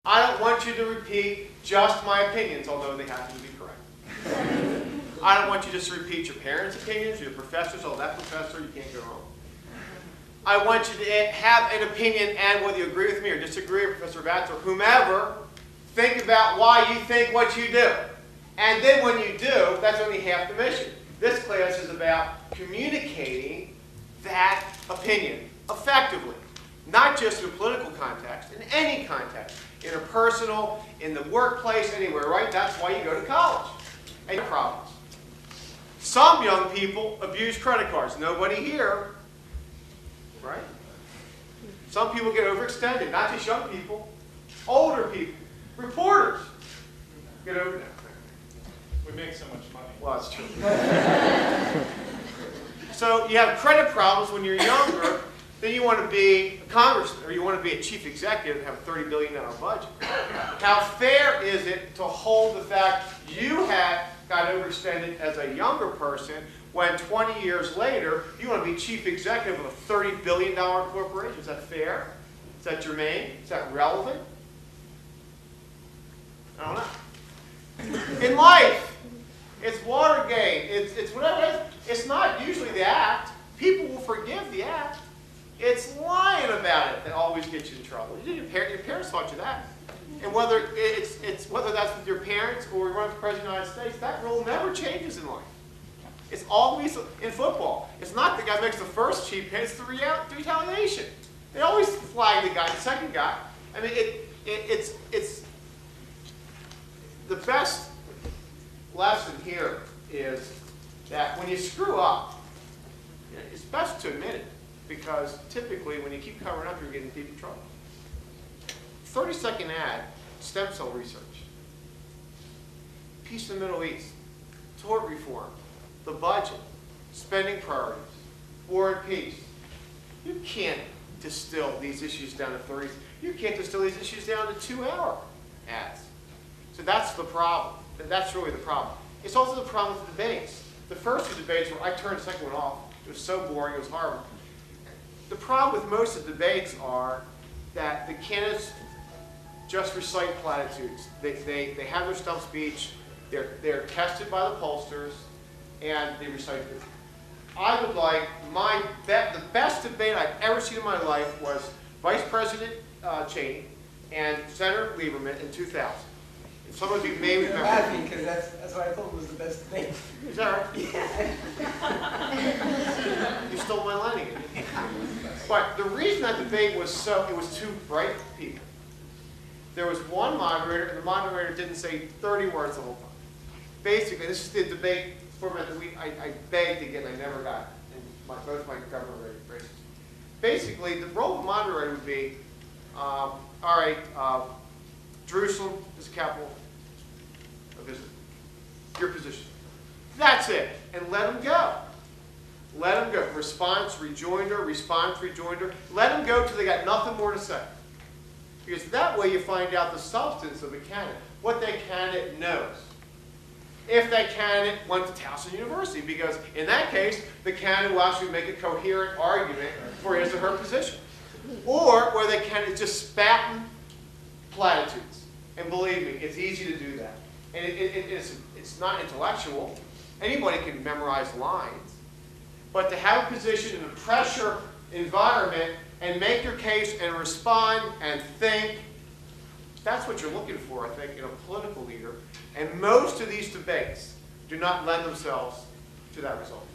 I don't want you to repeat just my opinions, although they happen to be correct. I don't want you just to repeat your parents' opinions, your professors, oh, that professor, you can't go wrong. I want you to have an opinion, and whether you agree with me or disagree, or Professor Vatz or whomever, think about why you think what you do. And then when you do, that's only half the mission. This class is about communicating that opinion effectively. Not just in a political context, in any context. Interpersonal, in the workplace, anywhere, right? That's why you go to college. And problems. Some young people abuse credit cards. Nobody here, right? Some people get overextended. Not just young people, older people, reporters get over that. We make so much money. Well, that's true. So you have credit problems when you're younger. Then you want to be a congressman, or you want to be a chief executive and have a $30 billion budget. How fair is it to hold the fact you got overextended as a younger person when 20 years later you want to be chief executive of a $30 billion corporation? Is that fair? Is that germane? Is that relevant? I don't know. In life, it's Watergate. It's whatever it is. It's not usually the act. People will forgive the act. It's lying about it that always gets you in trouble. Your parents taught you that. And whether whether that's with your parents or you run for president of the United States, that rule never changes in life. It's always in football. It's not the guy who makes the first cheap hit, it's the retaliation. They always flag the guy, the second guy. I mean, it's the best lesson here is that when you screw up, it's best to admit it. Because typically, when you keep covering up, you're getting deep in trouble. 30-second ad, stem cell research, peace in the Middle East, tort reform, the budget, spending priorities, war and peace. You can't distill these issues down to 30. You can't distill these issues down to 2-hour ads. So that's the problem. That's really the problem. It's also the problem with the debates. The first two debates where I turned the second one off. It was so boring. It was horrible. The problem with most of the debates are that the candidates just recite platitudes. They have their stump speech, they're tested by the pollsters, and they recite it. I would like the best debate I've ever seen in my life was Vice President Cheney and Senator Lieberman in 2000. And some of you may remember. You're laughing because that's what I thought was the best debate. Is that right? Yeah. You stole my line again. But the reason that debate was it was two bright people. There was one moderator, and the moderator didn't say 30 words the whole time. Basically, this is the debate format that I begged to get and I never got in both my government races. Basically, the role of the moderator would be, all right, Jerusalem is the capital of Israel. Your position. That's it. And let them go. Let them go. Response, rejoinder, response, rejoinder. Let them go till they got nothing more to say. Because that way you find out the substance of the candidate, what that candidate knows. If that candidate went to Towson University, because in that case, the candidate will actually make a coherent argument for his or her position. Or where the candidate just spatting platitudes. And believe me, it's easy to do that. And it's not intellectual. Anybody can memorize lines. But to have a position in a pressure environment and make your case and respond and think, that's what you're looking for, I think, in a political leader. And most of these debates do not lend themselves to that result.